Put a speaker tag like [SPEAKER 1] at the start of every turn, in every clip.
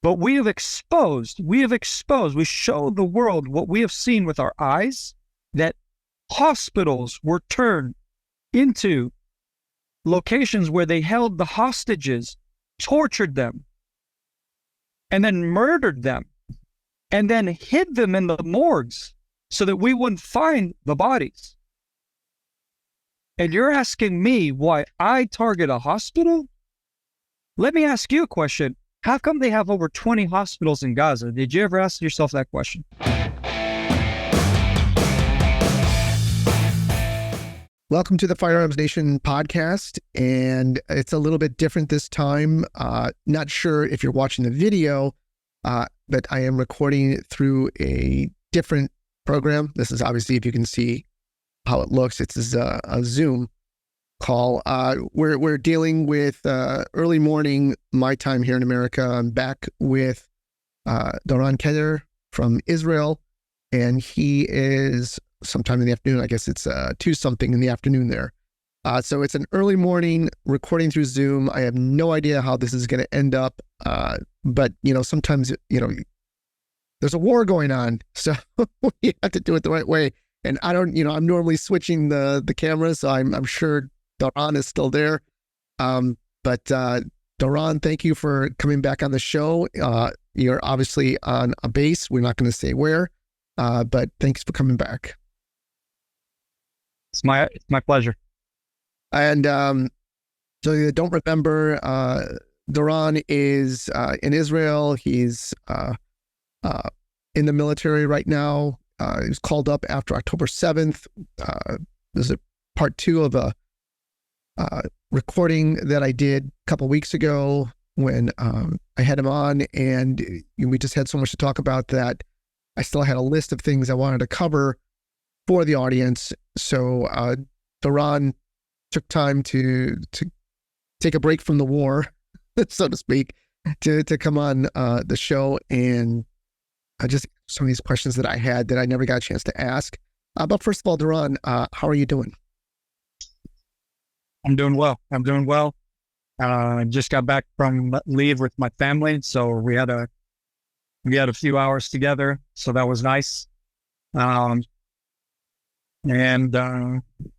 [SPEAKER 1] But we show the world what we have seen with our eyes, that hospitals were turned into locations where they held the hostages, tortured them, and then murdered them, and then hid them in the morgues so that we wouldn't find the bodies. And you're asking me why I target a hospital? Let me ask you a question. How come they have over 20 hospitals in Gaza? Did you ever ask yourself that question?
[SPEAKER 2] Welcome to the Firearms Nation podcast, and it's a little bit different this time. Not sure if you're watching the video, but I am recording through a different program. This is obviously, if you can see how it looks, it's a Zoom call. We're dealing with early morning my time here in America. I'm back with Doron Keidar from Israel, and he is sometime in the afternoon. I guess it's 2-something in the afternoon there. So it's an early morning recording through Zoom. I have no idea how this is going to end up. But sometimes, there's a war going on, so we have to do it the right way. And I don't, I'm normally switching the camera, so I'm sure Doron is still there. But Doron, thank you for coming back on the show. You're obviously on a base. We're not going to say where, but thanks for coming back.
[SPEAKER 1] It's my pleasure.
[SPEAKER 2] And so you don't remember, Doron is in Israel. He's in the military right now. He was called up after October 7th. This is part 2 of a recording that I did a couple weeks ago when I had him on, and we just had so much to talk about that I still had a list of things I wanted to cover for the audience. So Doron took time to take a break from the war, so to speak, to come on the show, and just some of these questions that I had that I never got a chance to ask. But first of all, Doron, how are you doing?
[SPEAKER 1] I'm doing well. I just got back from leave with my family, so we had a few hours together, so that was nice. And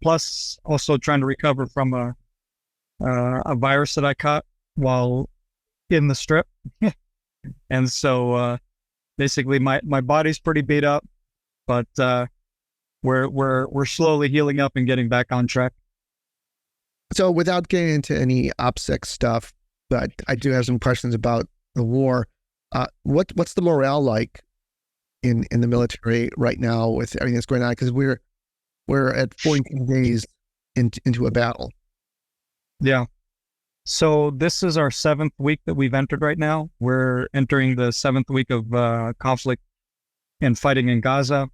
[SPEAKER 1] plus also trying to recover from a virus that I caught while in the strip. And so basically my body's pretty beat up, but we're slowly healing up and getting back on track.
[SPEAKER 2] So without getting into any OPSEC stuff, but I do have some questions about the war. What's the morale like in the military right now with everything that's going on? Because we're at 14 days into a battle.
[SPEAKER 1] Yeah. So this is our 7th week that we've entered right now. We're entering the 7th week of conflict and fighting in Gaza.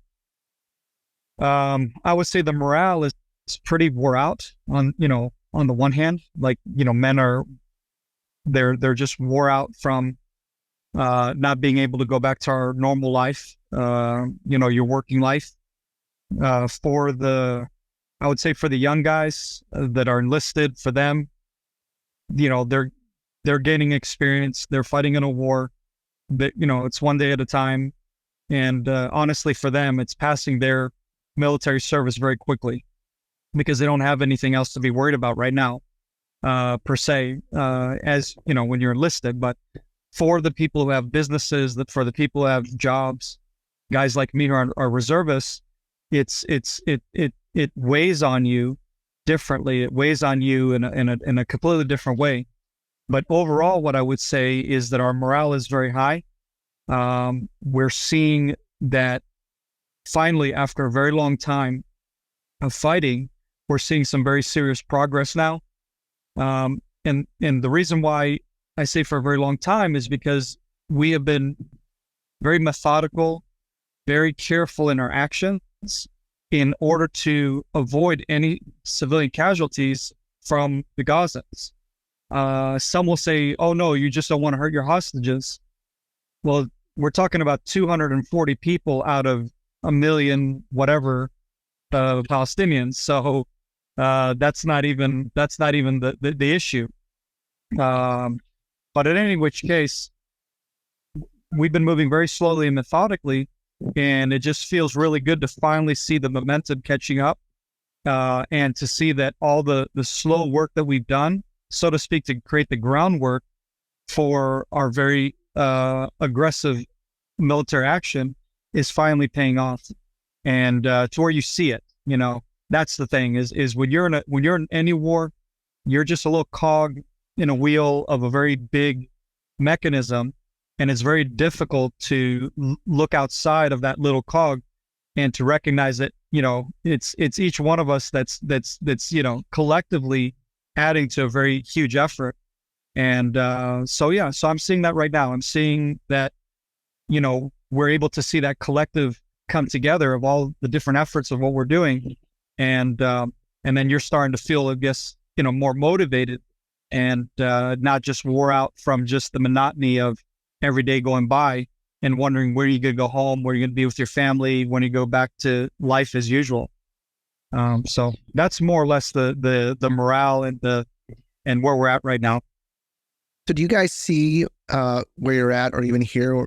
[SPEAKER 1] I would say the morale is pretty wore out on the one hand, like, men they're just wore out from not being able to go back to our normal life, your working life. I would say for the young guys that are enlisted, for them, they're gaining experience. They're fighting in a war, but it's one day at a time. And honestly, for them, it's passing their military service very quickly because they don't have anything else to be worried about right now, per se, as when you're enlisted. But for the people who have businesses, for the people who have jobs, guys like me who are reservists, it weighs on you differently. It weighs on you in a completely different way. But overall, what I would say is that our morale is very high. We're seeing that finally, after a very long time of fighting, we're seeing some very serious progress now. And the reason why I say for a very long time is because we have been very methodical, very careful in our actions in order to avoid any civilian casualties from the Gazans. Some will say, oh no, you just don't want to hurt your hostages. Well, we're talking about 240 people out of a million, whatever, Palestinians. So that's not even the issue. But in any which case, we've been moving very slowly and methodically, and it just feels really good to finally see the momentum catching up, and to see that all the slow work that we've done, so to speak, to create the groundwork for our very aggressive military action is finally paying off, and to where you see it. That's the thing is when you're in any war, you're just a little cog in a wheel of a very big mechanism, and it's very difficult to look outside of that little cog and to recognize that it's each one of us that's collectively adding to a very huge effort. And so I'm seeing that right now. I'm seeing that we're able to see that collective come together of all the different efforts of what we're doing, and then you're starting to feel, I guess, more motivated, and not just wore out from just the monotony of every day going by and wondering where you're going to go home, where you're going to be with your family, when you go back to life as usual. So that's more or less the morale and where we're at right now.
[SPEAKER 2] So do you guys see where you're at, or even hear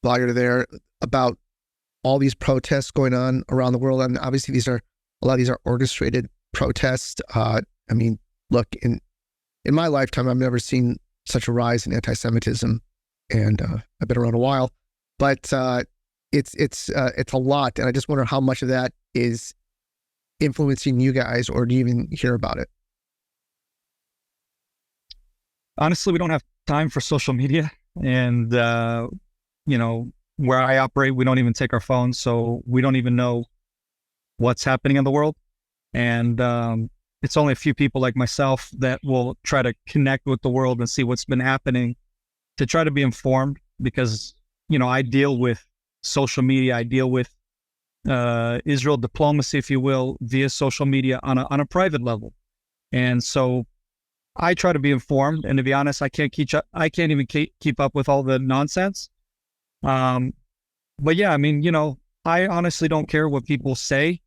[SPEAKER 2] while you're there about all these protests going on around the world? And obviously a lot of these are orchestrated protests. I mean, look, in my lifetime, I've never seen such a rise in anti-Semitism, and I've been around a while, but it's a lot. And I just wonder how much of that is influencing you guys, or do you even hear about it?
[SPEAKER 1] Honestly, we don't have time for social media, and where I operate, we don't even take our phones, so we don't even know what's happening in the world. And it's only a few people like myself that will try to connect with the world and see what's been happening, to try to be informed, because I deal with social media, I deal with Israel diplomacy, if you will, via social media on a private level, and so I try to be informed. And to be honest, I can't even keep up with all the nonsense. But yeah, I mean, I honestly don't care what people say.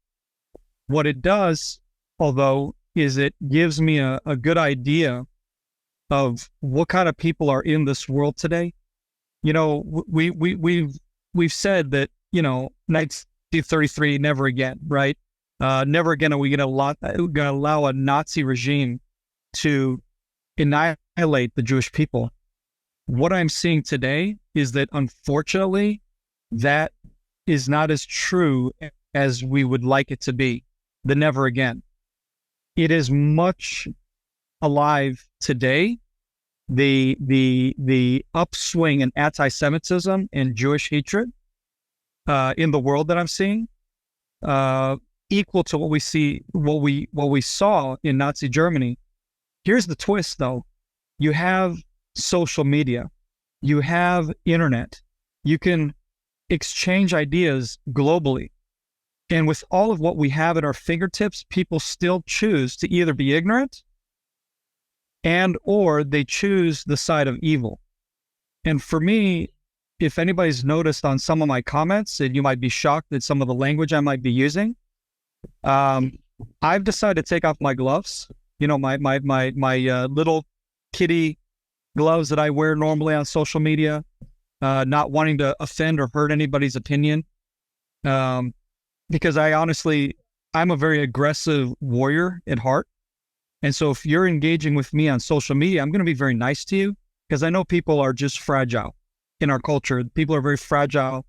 [SPEAKER 1] What it does, although, is it gives me a good idea of what kind of people are in this world today. We've said that, 1933, never again, right? Never again are we going to allow a Nazi regime to annihilate the Jewish people. What I'm seeing today is that, unfortunately, that is not as true as we would like it to be. The never again. It is much alive today. The upswing in anti-Semitism and Jewish hatred in the world that I'm seeing, equal to what we saw in Nazi Germany. Here's the twist, though. You have social media, you have internet, you can exchange ideas globally. And with all of what we have at our fingertips, people still choose to either be ignorant or they choose the side of evil. And for me, if anybody's noticed on some of my comments, and you might be shocked at some of the language I might be using, I've decided to take off my gloves, my little kitty gloves that I wear normally on social media, not wanting to offend or hurt anybody's opinion. Because I'm a very aggressive warrior at heart. And so if you're engaging with me on social media, I'm going to be very nice to you, because I know people are just fragile in our culture. People are very fragile.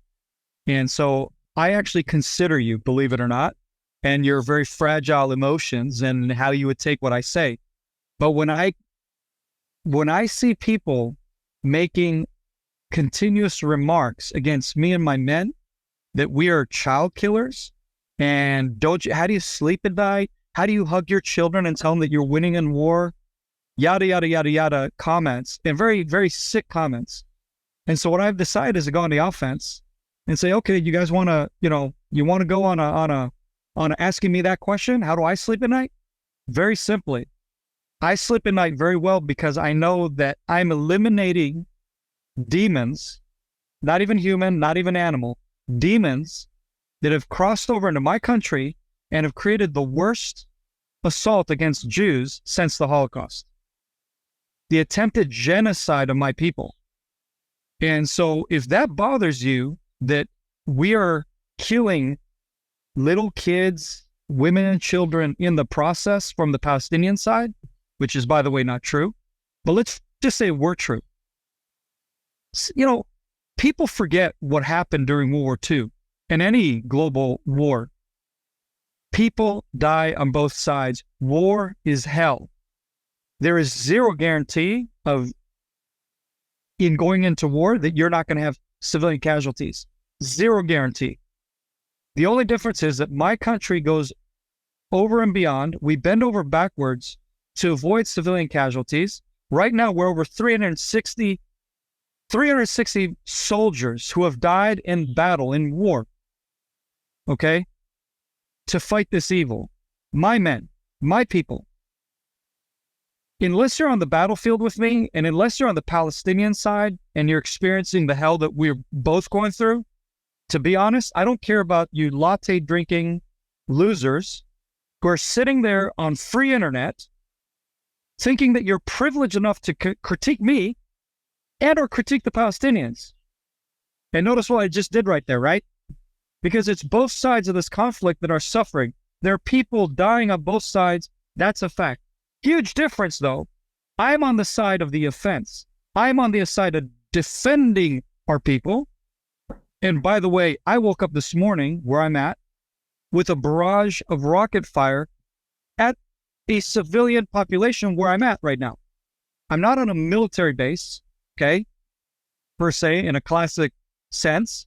[SPEAKER 1] And so I actually consider you, believe it or not, and your very fragile emotions and how you would take what I say. But when I see people making continuous remarks against me and my men, that we are child killers, and how do you sleep at night? How do you hug your children and tell them that you're winning in war? Yada, yada, yada, yada comments, and very, very sick comments. And so what I've decided is to go on the offense and say, okay, you guys want to, you want to go on asking me that question? How do I sleep at night? Very simply, I sleep at night very well, because I know that I'm eliminating demons, not even human, not even animal, demons that have crossed over into my country and have created the worst assault against Jews since the Holocaust. The attempted genocide of my people. And so if that bothers you, that we are killing little kids, women and children in the process from the Palestinian side, which is, by the way, not true, but let's just say we're true. You know, people forget what happened during World War II and any global war. People die on both sides. War is hell. There is zero guarantee of, in going into war, that you're not going to have civilian casualties. Zero guarantee. The only difference is that my country goes over and beyond. We bend over backwards to avoid civilian casualties. Right now, we're over 360 soldiers who have died in battle, in war, okay, to fight this evil. My men, my people. Unless you're on the battlefield with me, and unless you're on the Palestinian side and you're experiencing the hell that we're both going through, to be honest, I don't care about you latte drinking losers who are sitting there on free internet thinking that you're privileged enough to critique me and or critique the Palestinians. And notice what I just did right there, right? Because it's both sides of this conflict that are suffering. There are people dying on both sides. That's a fact. Huge difference, though. I'm on the side of the offense. I'm on the side of defending our people. And by the way, I woke up this morning where I'm at with a barrage of rocket fire at a civilian population where I'm at right now. I'm not on a military base, okay, per se, in a classic sense.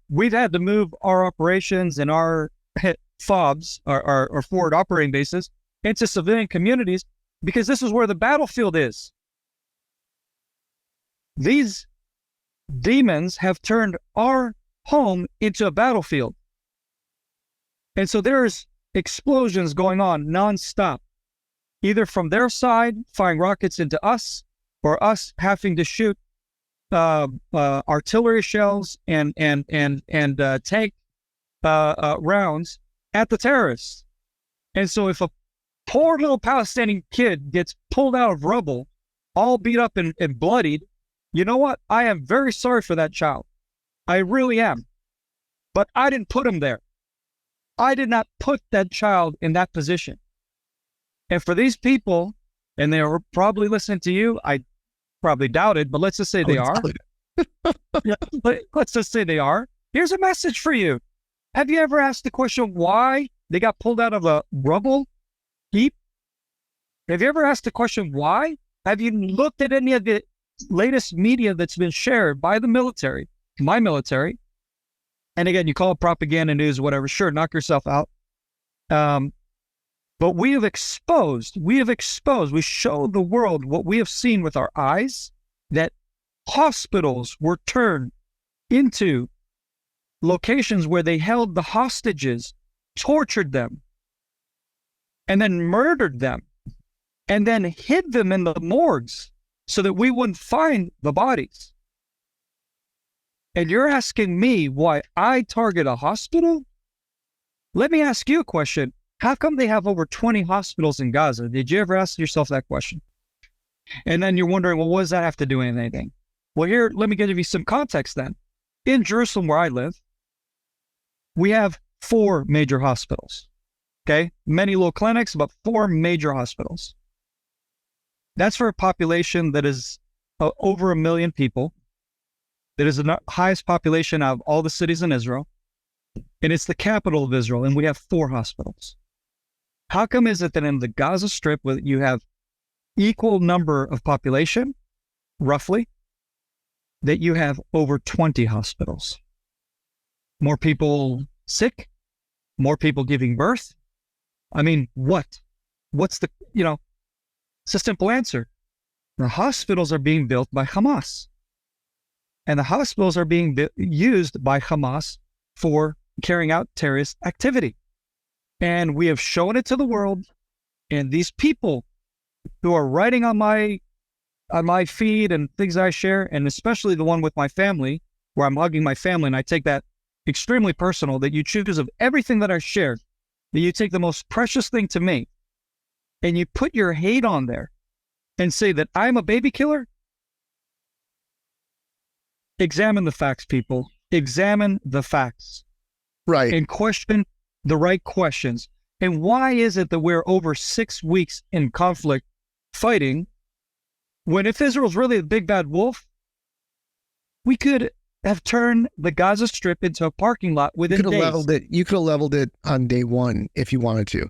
[SPEAKER 1] We've had to move our operations and our FOBs, our forward operating bases, into civilian communities because this is where the battlefield is. These demons have turned our home into a battlefield. And so there's explosions going on nonstop, either from their side, firing rockets into us, or us having to shoot artillery shells and tank rounds at the terrorists. And so if a poor little Palestinian kid gets pulled out of rubble, all beat up and bloodied, you know what? I am very sorry for that child. I really am. But I didn't put him there. I did not put that child in that position. And for these people, and they are probably listening to you, I probably doubt it, but let's just say they are. Let's just say they are. Here's a message for you. Have you ever asked the question why they got pulled out of a rubble heap? Have you ever asked the question why? Have you looked at any of the latest media that's been shared by the military, my military? And again, you call it propaganda news, whatever. Sure, knock yourself out. But we show the world what we have seen with our eyes, that hospitals were turned into locations where they held the hostages, tortured them, and then murdered them, and then hid them in the morgues so that we wouldn't find the bodies. And you're asking me why I target a hospital? Let me ask you a question. How come they have over 20 hospitals in Gaza? Did you ever ask yourself that question? And then you're wondering, well, what does that have to do with anything? Well, here, let me give you some context then. In Jerusalem, where I live, we have 4 major hospitals. Okay? Many little clinics, but 4 major hospitals. That's for a population that is over 1 million people. That is the highest population out of all the cities in Israel. And it's the capital of Israel, and we have 4 hospitals. How come is it that in the Gaza Strip, where you have equal number of population, roughly, that you have over 20 hospitals? More people sick? More people giving birth? I mean, what? What's the, it's a simple answer. The hospitals are being built by Hamas. And the hospitals are being used by Hamas for carrying out terrorist activity. And we have shown it to the world. And these people who are writing on my feed and things I share, and especially the one with my family, where I'm hugging my family, and I take that extremely personal, that you choose of everything that I shared, that you take the most precious thing to me, and you put your hate on there and say that I'm a baby killer? examine the facts, people. Examine the facts
[SPEAKER 2] Right.
[SPEAKER 1] and question the right questions. And why is it that we're over 6 weeks in conflict fighting when if Israel's really the big bad wolf, we could have turned the Gaza Strip into a parking lot within days.
[SPEAKER 2] You could have leveled it on day one if you wanted to.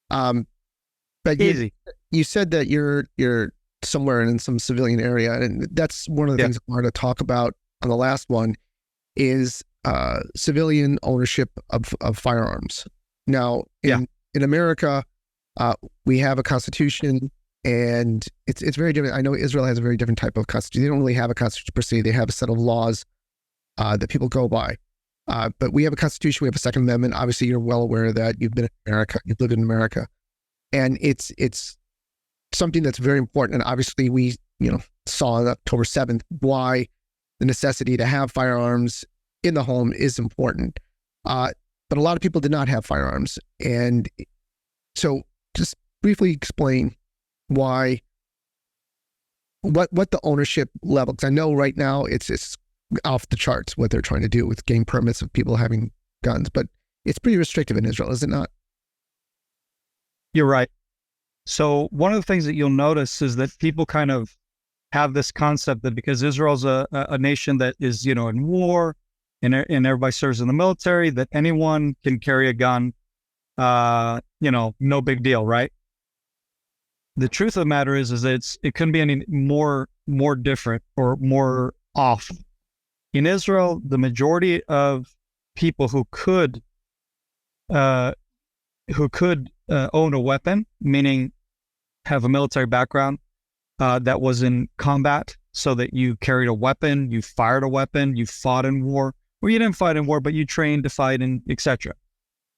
[SPEAKER 2] But
[SPEAKER 1] Easy.
[SPEAKER 2] You said that you're somewhere in some civilian area, and that's one of the things I wanted to talk about on the last one is civilian ownership of firearms. Now, in America, we have a constitution, and it's very different. I know Israel has a very different type of constitution. They don't really have a constitution per se. They have a set of laws that people go by. But we have a constitution. We have a Second Amendment. Obviously, you're well aware of that. You've been in America. You've lived in America, and it's something that's very important. And obviously, we saw on October 7th why the necessity to have firearms in the home is important. But a lot of people did not have firearms, and so just briefly explain why what the ownership level. Because I know right now it's off the charts what they're trying to do with getting permits of people having guns, but it's pretty restrictive in Israel, is it not?
[SPEAKER 1] You're right. So one of the things that you'll notice is that people kind of have this concept that because Israel's a nation that is, in war and everybody serves in the military, that anyone can carry a gun, no big deal, right? The truth of the matter is that it couldn't be any more different or more off. In Israel, the majority of people who could own a weapon, meaning have a military background that was in combat, so that you carried a weapon, you fired a weapon, you fought in war, or you didn't fight in war, but you trained to fight, and etc.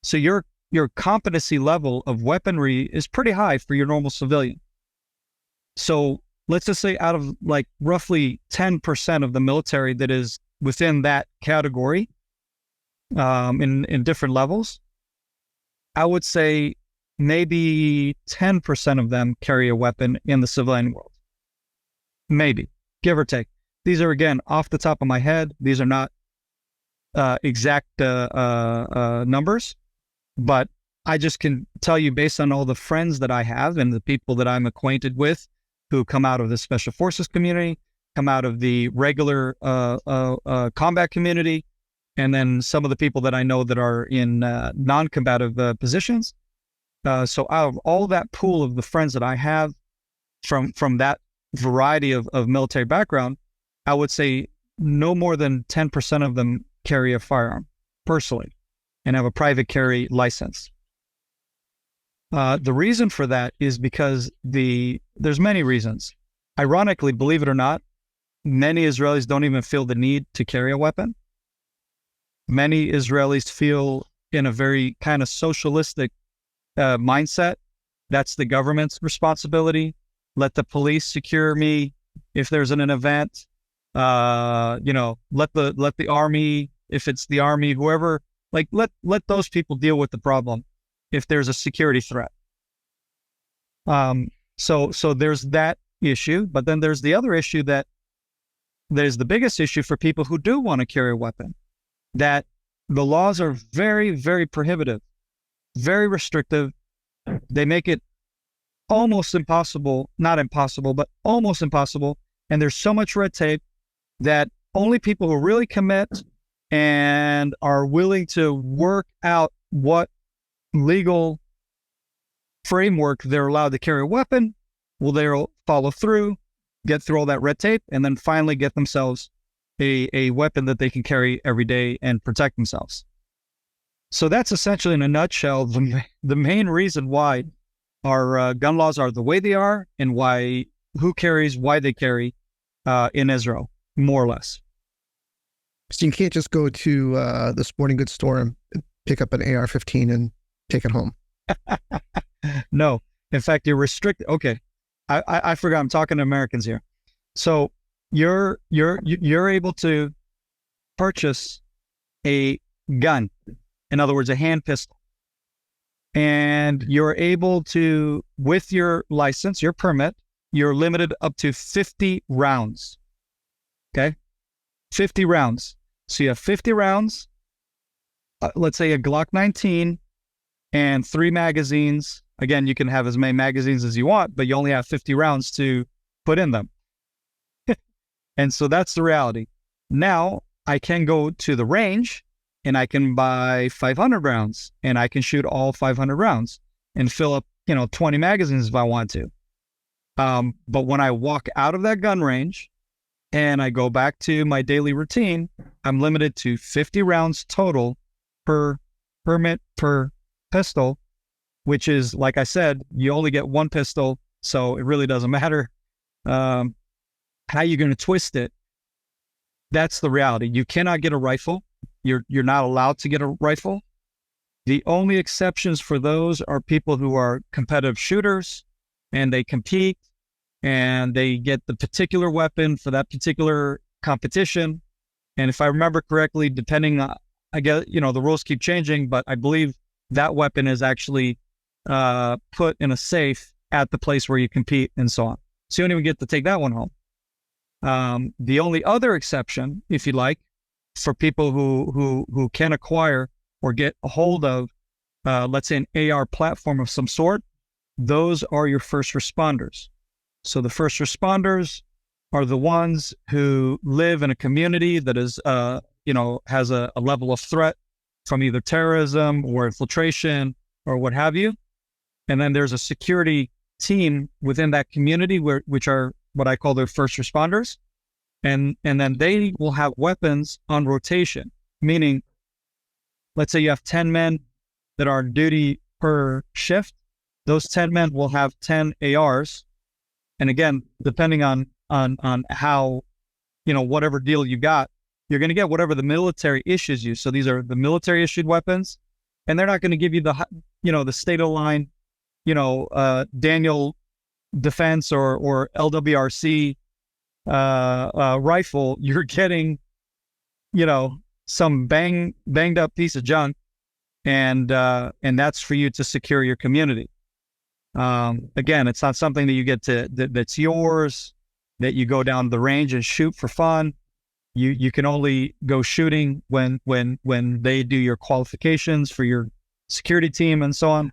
[SPEAKER 1] So your competency level of weaponry is pretty high for your normal civilian. So let's just say out of like roughly 10% of the military that is within that category, in different levels, I would say maybe 10% of them carry a weapon in the civilian world. Maybe, give or take. These are, again, off the top of my head. These are not exact numbers, but I just can tell you based on all the friends that I have and the people that I'm acquainted with who come out of the Special Forces community, come out of the regular combat community, and then some of the people that I know that are in non-combative positions. So out of all that pool of the friends that I have from that variety of military background, I would say no more than 10% of them carry a firearm personally and have a private carry license. The reason for that is because there's many reasons. Ironically, believe it or not, many Israelis don't even feel the need to carry a weapon. Many Israelis feel in a very kind of socialistic mindset. That's the government's responsibility. Let the police secure me if there's an event. Let the army, if it's the army, whoever, like let those people deal with the problem if there's a security threat. So there's that issue, but then there's the other issue that there's the biggest issue for people who do want to carry a weapon, that the laws are very, very prohibitive, very restrictive. They make it almost impossible, not impossible, but almost impossible. And there's so much red tape that only people who really commit and are willing to work out what legal framework they're allowed to carry a weapon, they'll follow through, get through all that red tape, and then finally get themselves a weapon that they can carry every day and protect themselves. So that's essentially, in a nutshell, the main reason why our gun laws are the way they are, and who carries, why they carry in Israel, more or less.
[SPEAKER 2] So you can't just go to the sporting goods store and pick up an AR-15 and take it home.
[SPEAKER 1] No, in fact, you're restricted. Okay, I forgot. I'm talking to Americans here. So you're able to purchase a gun, in other words, a hand pistol, and you're able to, with your license, your permit, you're limited up to 50 rounds. Okay, 50 rounds. So you have 50 rounds, let's say a Glock 19 and 3 magazines. Again, you can have as many magazines as you want, but you only have 50 rounds to put in them. And so that's the reality. Now I can go to the range and I can buy 500 rounds and I can shoot all 500 rounds and fill up, 20 magazines if I want to. But when I walk out of that gun range and I go back to my daily routine, I'm limited to 50 rounds total per permit per pistol, which is, like I said, you only get one pistol, so it really doesn't matter how you're going to twist it. That's the reality. You cannot get a rifle. You're not allowed to get a rifle. The only exceptions for those are people who are competitive shooters and they compete and they get the particular weapon for that particular competition. And if I remember correctly, depending on, I guess, the rules keep changing, but I believe that weapon is actually put in a safe at the place where you compete and so on. So you don't even get to take that one home. The only other exception, if you like, for people who can acquire or get a hold of, let's say an AR platform of some sort, those are your first responders. So the first responders are the ones who live in a community that is, has a level of threat from either terrorism or infiltration or what have you. And then there's a security team within that community which are what I call their first responders. And then they will have weapons on rotation, meaning, let's say you have 10 men that are on duty per shift. Those 10 men will have 10 ARs. And again, depending on how, whatever deal you got, you're going to get whatever the military issues you. So these are the military issued weapons, and they're not going to give you the state of the line, Daniel Defense or LWRC rifle. You're getting, some banged up piece of junk, and that's for you to secure your community. Again, it's not something that you get that's yours, that you go down the range and shoot for fun. You can only go shooting when they do your qualifications for your security team and so on.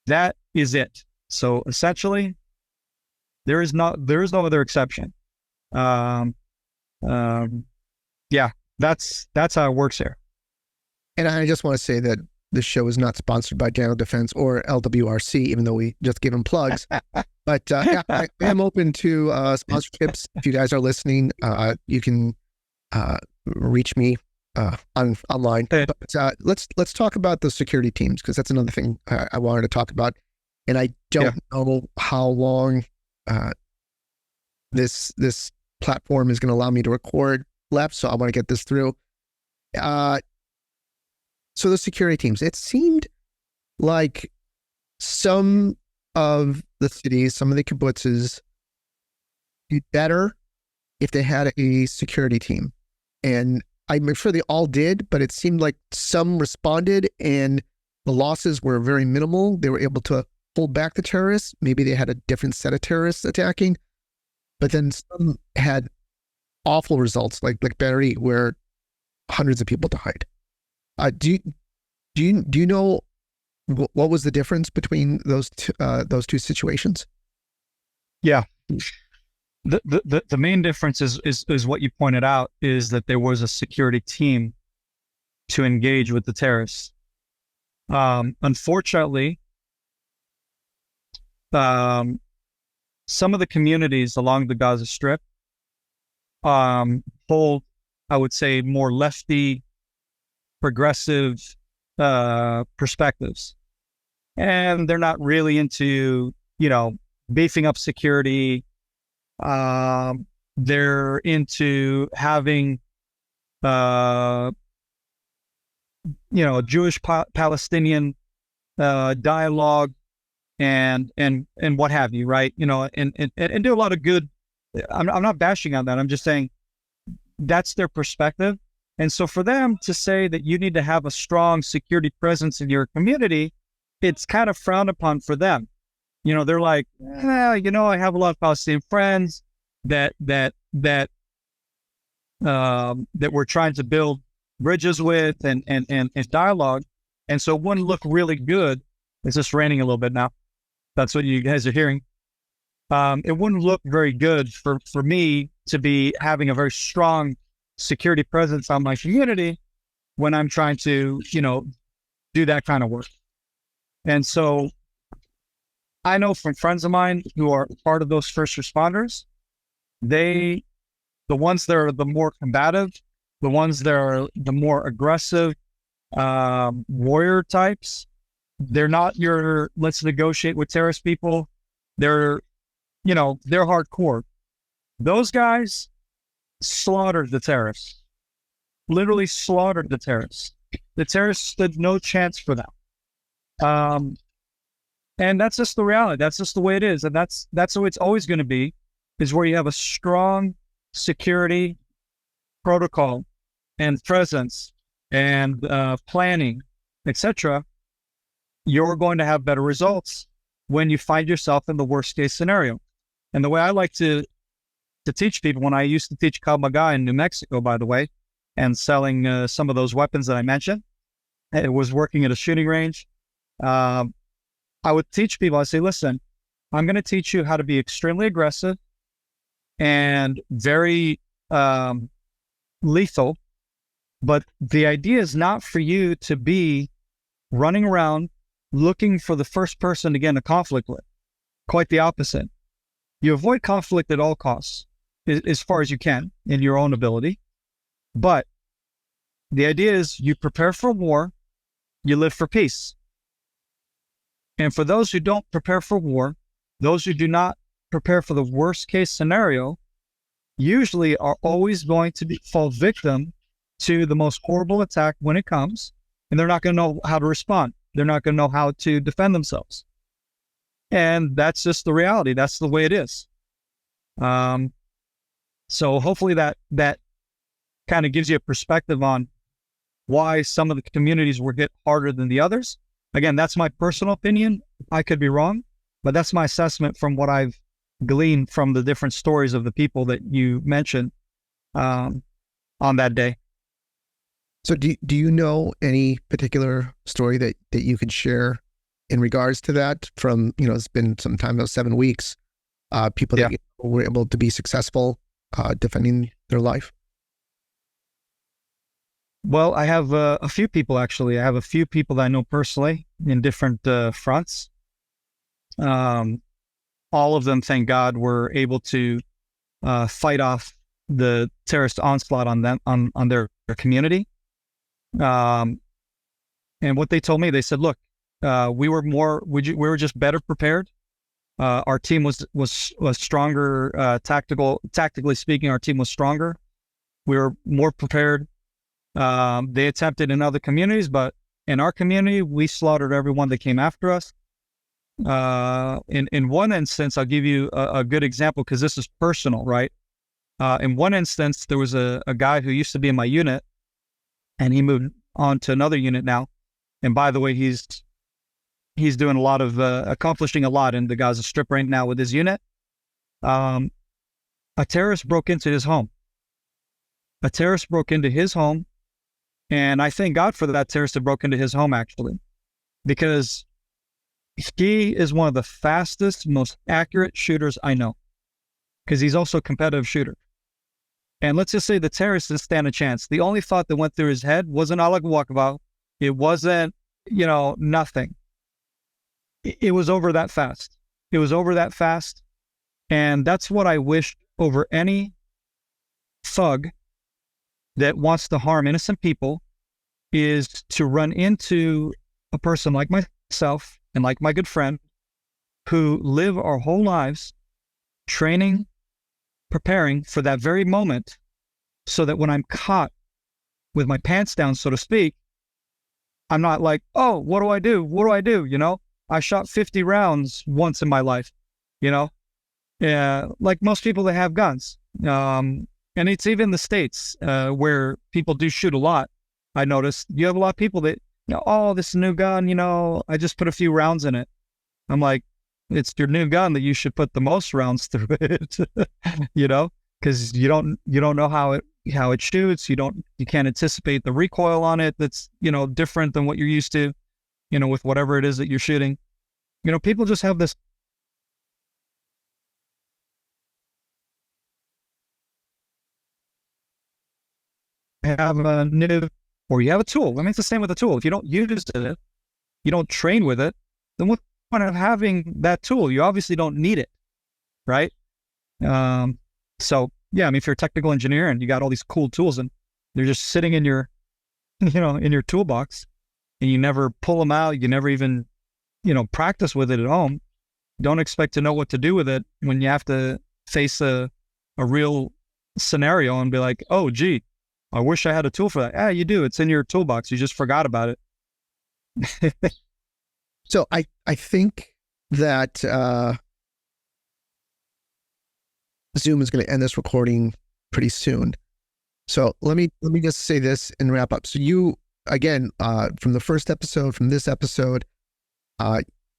[SPEAKER 1] That is it. So essentially, there is no other exception. Yeah, that's how it works here.
[SPEAKER 2] And I just want to say that this show is not sponsored by Daniel Defense or LWRC, even though we just gave them plugs. But yeah, I am open to sponsorships. If you guys are listening, you can reach me online. But let's talk about the security teams, because that's another thing I wanted to talk about. And I don't know how long this platform is going to allow me to record left, so I want to get this through. So the security teams, it seemed like some of the cities, some of the kibbutzes did better if they had a security team. And I'm sure they all did, but it seemed like some responded and the losses were very minimal. They were able to hold back the terrorists. Maybe they had a different set of terrorists attacking, but then some had awful results, like Beirut, where hundreds of people died. Do you know what was the difference between those two situations?
[SPEAKER 1] Yeah, the main difference is what you pointed out, is that there was a security team to engage with the terrorists. Unfortunately, some of the communities along the Gaza Strip hold, I would say, more lefty, progressive perspectives, and they're not really into beefing up security. They're into having Jewish Palestinian dialogue and what have you, right? And do a lot of good. I'm not bashing on that. I'm just saying that's their perspective. And so for them to say that you need to have a strong security presence in your community, it's kind of frowned upon for them. They're like, I have a lot of Palestinian friends that that we're trying to build bridges with and dialogue. And so it wouldn't look really good. It's just raining a little bit now. That's what you guys are hearing. It wouldn't look very good for me to be having a very strong security presence on my community when I'm trying to, do that kind of work. And so I know from friends of mine who are part of those first responders, the ones that are the more combative, the ones that are the more aggressive, warrior types, they're not your, let's negotiate with terrorist people. They're hardcore. Those guys slaughtered the terrorists, literally slaughtered the terrorists. The terrorists stood no chance for them. And that's just the reality. That's just the way it is. And that's the way it's always going to be, is where you have a strong security protocol and presence and planning, etc. You're going to have better results when you find yourself in the worst case scenario. And the way I like to teach people, when I used to teach Krav Maga in New Mexico, by the way, and selling some of those weapons that I mentioned, it was working at a shooting range. I would teach people, I say, listen, I'm going to teach you how to be extremely aggressive and very lethal. But the idea is not for you to be running around looking for the first person to get in a conflict with. Quite the opposite. You avoid conflict at all costs, as far as you can in your own ability. But the idea is you prepare for war, you live for peace. And for those who don't prepare for war, those who do not prepare for the worst case scenario, usually are always going to fall victim to the most horrible attack when it comes, and they're not going to know how to respond. They're not going to know how to defend themselves. And that's just the reality. That's the way it is. So hopefully that kind of gives you a perspective on why some of the communities were hit harder than the others. Again, that's my personal opinion. I could be wrong, but that's my assessment from what I've gleaned from the different stories of the people that you mentioned on that day.
[SPEAKER 2] So do you know any particular story that you could share in regards to that from, it's been some time, those 7 weeks, people that were able to be successful defending their life?
[SPEAKER 1] Well, I have a few people, actually. I have a few people that I know personally in different fronts. All of them, thank God, were able to fight off the terrorist onslaught on them, on their community. And what they told me, they said, look, we were just better prepared. Our team was stronger, tactically speaking, our team was stronger. We were more prepared. They attempted in other communities, but in our community, we slaughtered everyone that came after us. In one instance, I'll give you a good example because this is personal, right? In one instance, there was a guy who used to be in my unit, and he moved on to another unit now. And by the way, he's doing a lot of accomplishing a lot in the Gaza Strip right now with his unit. A terrorist broke into his home. And I thank God for that terrorist that broke into his home, actually, because he is one of the fastest, most accurate shooters I know, because he's also a competitive shooter. And let's just say the terrorist didn't stand a chance. The only thought that went through his head wasn't Allah Akbar. It wasn't, nothing. It was over that fast. And that's what I wish over any thug that wants to harm innocent people, is to run into a person like myself and like my good friend, who live our whole lives training, preparing for that very moment, so that when I'm caught with my pants down, so to speak, I'm not like, oh, what do I do? I shot 50 rounds once in my life, like most people that have guns. And it's even the States where people do shoot a lot. I noticed you have a lot of people that, oh, this new gun, I just put a few rounds in it. I'm like, it's your new gun that you should put the most rounds through it, because you don't know how how it shoots. You can't anticipate the recoil on it. That's, different than what you're used to, with whatever it is that you're shooting. People just have this. Have a NIV, or you have a tool. I mean, it's the same with a tool. If you don't use it, you don't train with it, then what's the point of having that tool? You obviously don't need it, right? So yeah, I mean, if you're a technical engineer and you got all these cool tools and they're just sitting in your, in your toolbox, and you never pull them out, you never even, practice with it at home, don't expect to know what to do with it when you have to face a real scenario and be like, oh, gee, I wish I had a tool for that. Yeah, you do. It's in your toolbox. You just forgot about it.
[SPEAKER 2] So I think that Zoom is going to end this recording pretty soon. So let me just say this and wrap up. So you, again, from the first episode, from this episode,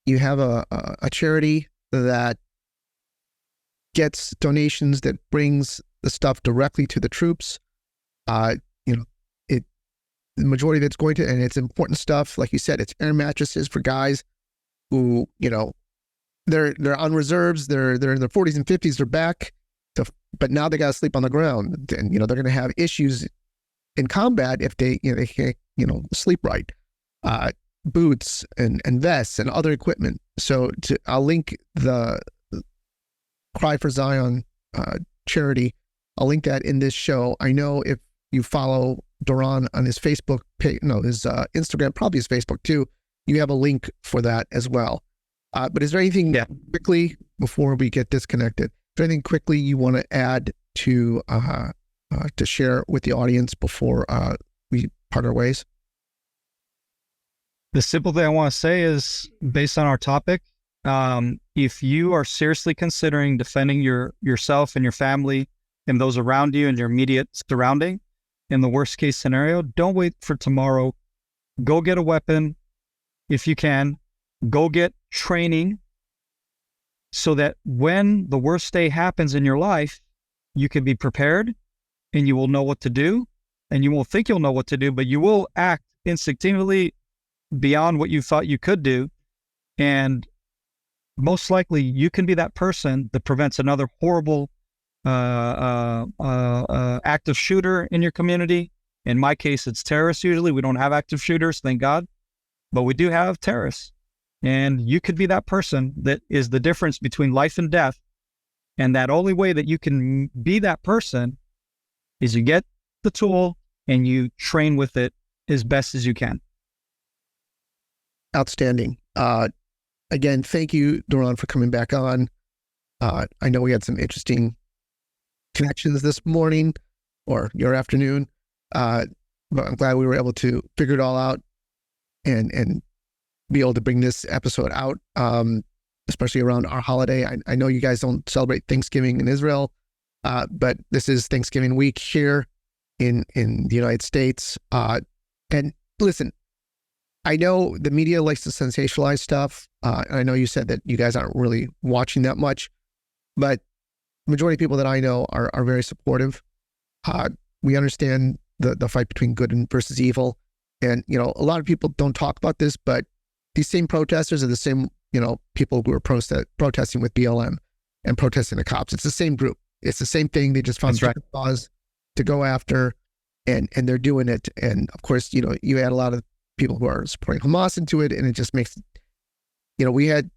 [SPEAKER 2] you have a charity that gets donations, that brings the stuff directly to the troops. The majority of it's going to, and it's important stuff. Like you said, it's air mattresses for guys who, they're on reserves. They're in their 40s and 50s. They're back, but now they got to sleep on the ground, and they're going to have issues in combat if they can't sleep right. Boots and vests and other equipment. So I'll link the Cry for Zion charity. I'll link that in this show. I know if you follow Doron on his Facebook page, his Instagram, probably his Facebook too, you have a link for that as well. But is there anything quickly before we get disconnected? Is there anything quickly you want to add to share with the audience before we part our ways?
[SPEAKER 1] The simple thing I want to say is, based on our topic, if you are seriously considering defending yourself and your family and those around you and your immediate surrounding, in the worst case scenario, don't wait for tomorrow. Go get a weapon if you can. Go get training so that when the worst day happens in your life, you can be prepared and you will know what to do. And you won't think you'll know what to do, but you will act instinctively beyond what you thought you could do. And most likely you can be that person that prevents another horrible active shooter in your community. In my case, it's terrorists. Usually we don't have active shooters, thank God, but we do have terrorists. And you could be that person that is the difference between life and death. And that only way that you can be that person is you get the tool and you train with it as best as you can.
[SPEAKER 2] Outstanding. Again, thank you, Doron, for coming back on. I know we had some interesting connections this morning or your afternoon, but I'm glad we were able to figure it all out and be able to bring this episode out, especially around our holiday. I know you guys don't celebrate Thanksgiving in Israel, but this is Thanksgiving week here in the United States. And listen, I know the media likes to sensationalize stuff. And I know you said that you guys aren't really watching that much, but the majority of people that I know are very supportive. We understand the fight between good and versus evil. And, a lot of people don't talk about this, but these same protesters are the same, people who are protesting with BLM and protesting the cops. It's the same group. It's the same thing. They just found different cause to go after, and they're doing it. And of course, you add a lot of people who are supporting Hamas into it, and it just makes, we had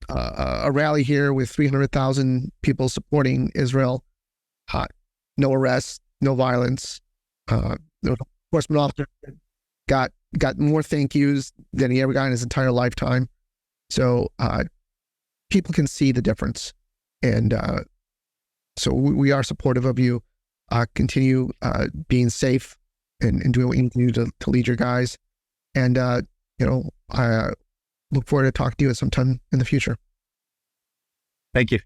[SPEAKER 2] a rally here with 300,000 people supporting Israel. No arrests, no violence. The enforcement officer got more thank yous than he ever got in his entire lifetime. So people can see the difference, and so we are supportive of you. Continue being safe and doing what you need to do to lead your guys. And I look forward to talking to you at some time in the future.
[SPEAKER 1] Thank you.